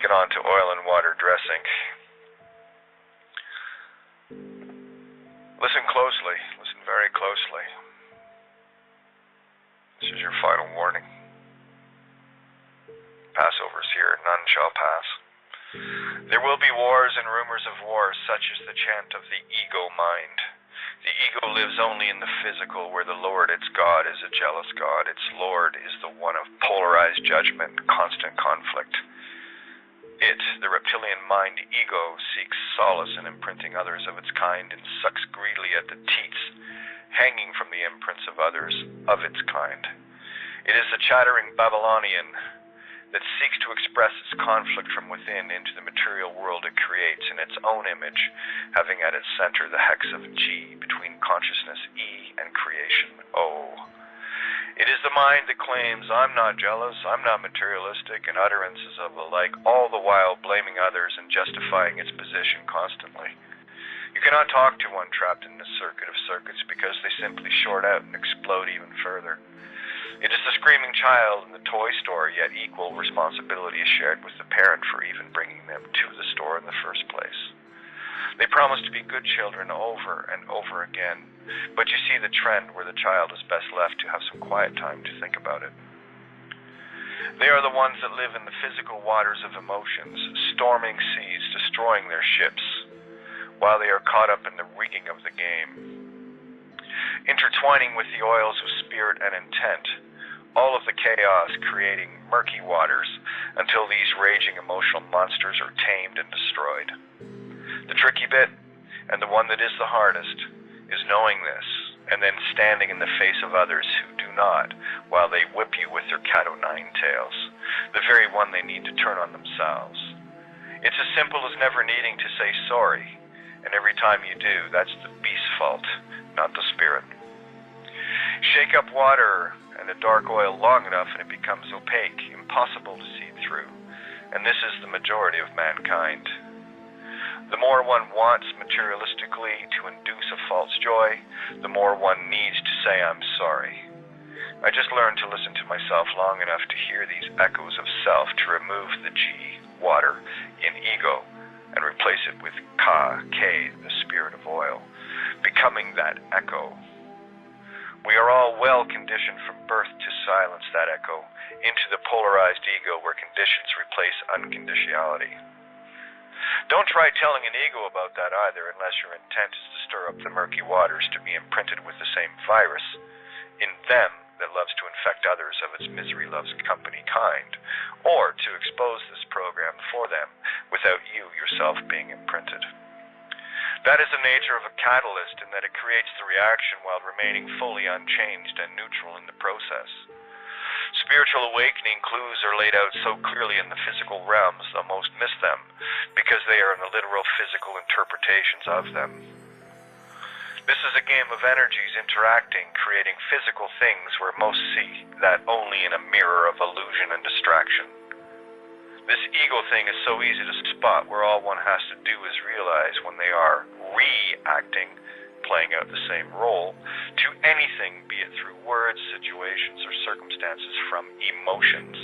get on to oil and water dressing. Listen closely. Listen very closely. This is your final warning. Passover's here. None shall pass. There will be wars and rumors of wars, such as the chant of the ego mind. The ego lives only in the physical, where the Lord, its God, is a jealous God. Its Lord is the one of polarized judgment, constant conflict. It, the reptilian mind ego, seeks solace in imprinting others of its kind and sucks greedily at the teats hanging from the imprints of others of its kind. It is the chattering Babylonian that seeks to express its conflict from within into the material world it creates in its own image, having at its center the hex of G between consciousness E and creation O. It is the mind that claims, I'm not jealous, I'm not materialistic, and utterances of the like, all the while blaming others and justifying its position constantly. You cannot talk to one trapped in this circuit of circuits because they simply short out and explode even further. It is the screaming child in the toy store, yet equal responsibility is shared with the parent for even bringing them to the store in the first place. They promise to be good children over and over again, but you see the trend where the child is best left to have some quiet time to think about it. They are the ones that live in the physical waters of emotions, storming seas, destroying their ships, while they are caught up in the rigging of the game. Intertwining with the oils of spirit and intent, all of the chaos creating murky waters until these raging emotional monsters are tamed and destroyed. The tricky bit, and the one that is the hardest, is knowing this, and then standing in the face of others who do not, while they whip you with their cat o' nine tails, the very one they need to turn on themselves. It's as simple as never needing to say sorry, and every time you do, that's the beast's fault, not the spirit. Shake up water and the dark oil long enough and it becomes opaque, impossible to see through, and this is the majority of mankind. The more one wants materialistically to induce a false joy, the more one needs to say, I'm sorry. I just learned to listen to myself long enough to hear these echoes of self, to remove the G, water, in ego, and replace it with Ka, K, the spirit of oil, becoming that echo. We are all well conditioned from birth to silence that echo into the polarized ego where conditions replace unconditionality. Don't try telling an ego about that either, unless your intent is to stir up the murky waters to be imprinted with the same virus in them that loves to infect others of its misery loves company kind, or to expose this program for them without you yourself being imprinted. That is the nature of a catalyst, in that it creates the reaction while remaining fully unchanged and neutral in the process. Spiritual awakening clues are laid out so clearly in the physical realms, though most miss them, because they are in the literal physical interpretations of them. This is a game of energies interacting, creating physical things where most see that only in a mirror of illusion and distraction. This ego thing is so easy to spot, where all one has to do is realize when they are reacting, playing out the same role, to anything, be it through words, situations, or circumstances from emotions.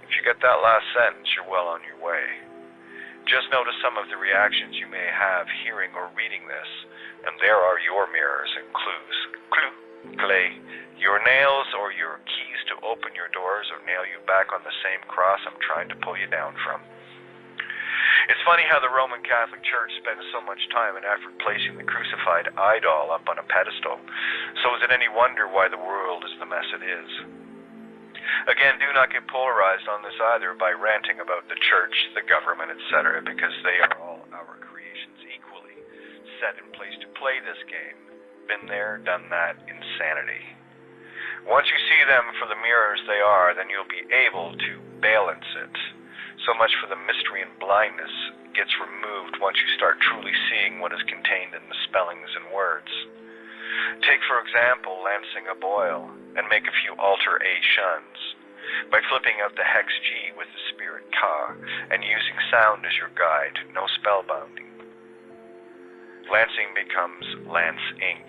If you get that last sentence, you're well on your way. Just notice some of the reactions you may have hearing or reading this, and there are your mirrors and clues. Clé, your nails or your keys to open your doors or nail you back on the same cross I'm trying to pull you down from. It's funny how the Roman Catholic Church spends so much time and effort placing the crucified idol up on a pedestal, so is it any wonder why the world is the mess it is? Again, do not get polarized on this either by ranting about the church, the government, etc., because they are all our creations equally, set in place to play this game. Been there, done that, insanity. Once you see them for the mirrors they are, then you'll be able to balance it. So much for the mystery and blindness gets removed once you start truly seeing what is contained in the spellings and words. Take, for example, lancing a boil, and make a few alter A shuns, by flipping out the hex G with the spirit Ka, and using sound as your guide, no spellbounding. Lancing becomes Lance Inc.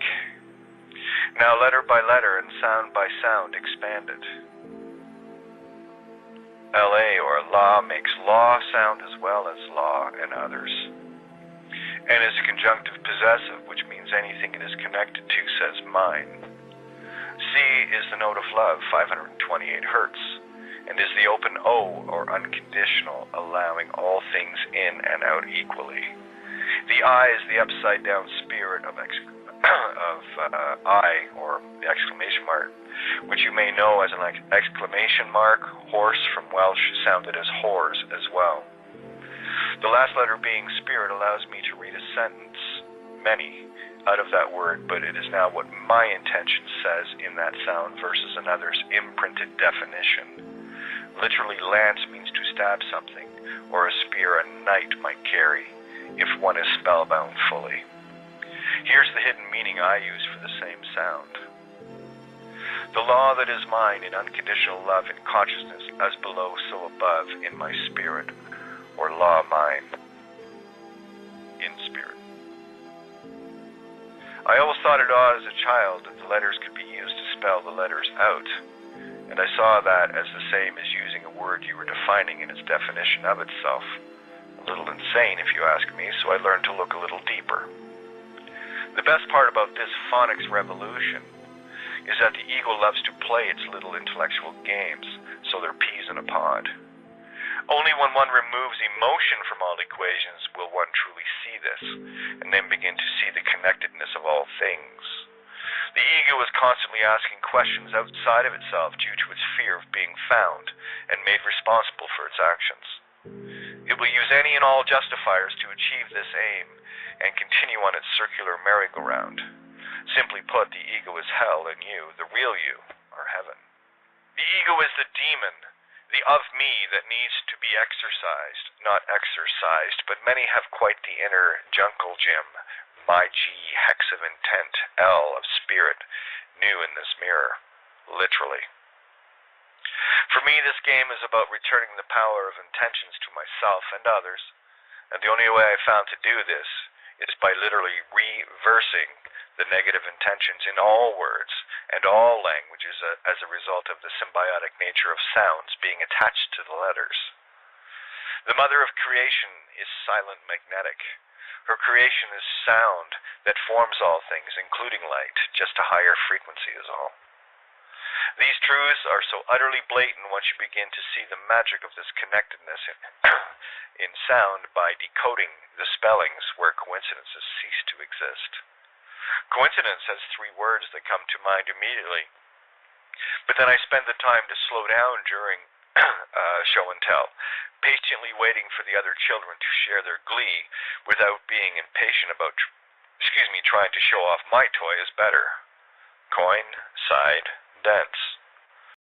Now letter by letter and sound by sound expanded. LA or la makes law sound as well as law and others. N is a conjunctive possessive, which means anything it is connected to says mine. C is the note of love, 528 hertz, and is the open O, or unconditional, allowing all things in and out equally. The I is the upside down spirit of I, or the exclamation mark, which you may know as an exclamation mark. Horse from Welsh sounded as whores as well. The last letter being spirit allows me to read a sentence, many, out of that word, but it is now what my intention says in that sound versus another's imprinted definition. Literally, lance means to stab something, or a spear a knight might carry, if one is spellbound fully. Here's the hidden meaning I use for the same sound. The law that is mine in unconditional love and consciousness, as below, so above, in my spirit, or law mine, in spirit. I always thought it odd as a child that the letters could be used to spell the letters out, and I saw that as the same as using a word you were defining in its definition of itself. A little insane, if you ask me, so I learned to look a little deeper. The best part about this phonics revolution is that the ego loves to play its little intellectual games, so they're peas in a pod. Only when one removes emotion from all equations will one truly see this, and then begin to see the connectedness of all things. The ego is constantly asking questions outside of itself due to its fear of being found and made responsible for its actions. It will use any and all justifiers to achieve this aim and continue on its circular merry-go-round. Simply put, the ego is hell, and you, the real you, are heaven. The ego is the demon, the of me that needs to be exercised, not exercised, but many have quite the inner jungle gym, my G hex of intent, L of spirit, new in this mirror, literally. For me, this game is about returning the power of intentions to myself and others, and the only way I found to do this is by literally reversing the negative intentions in all words and all languages as a result of the symbiotic nature of sounds being attached to the letters. The mother of creation is silent magnetic. Her creation is sound that forms all things, including light, just a higher frequency is all. These truths are so utterly blatant once you begin to see the magic of this connectedness in sound by decoding the spellings where coincidences cease to exist. Coincidence has three words that come to mind immediately, but then I spend the time to slow down during show and tell, patiently waiting for the other children to share their glee without being impatient about, trying to show off my toy is better. Coin, side, dance.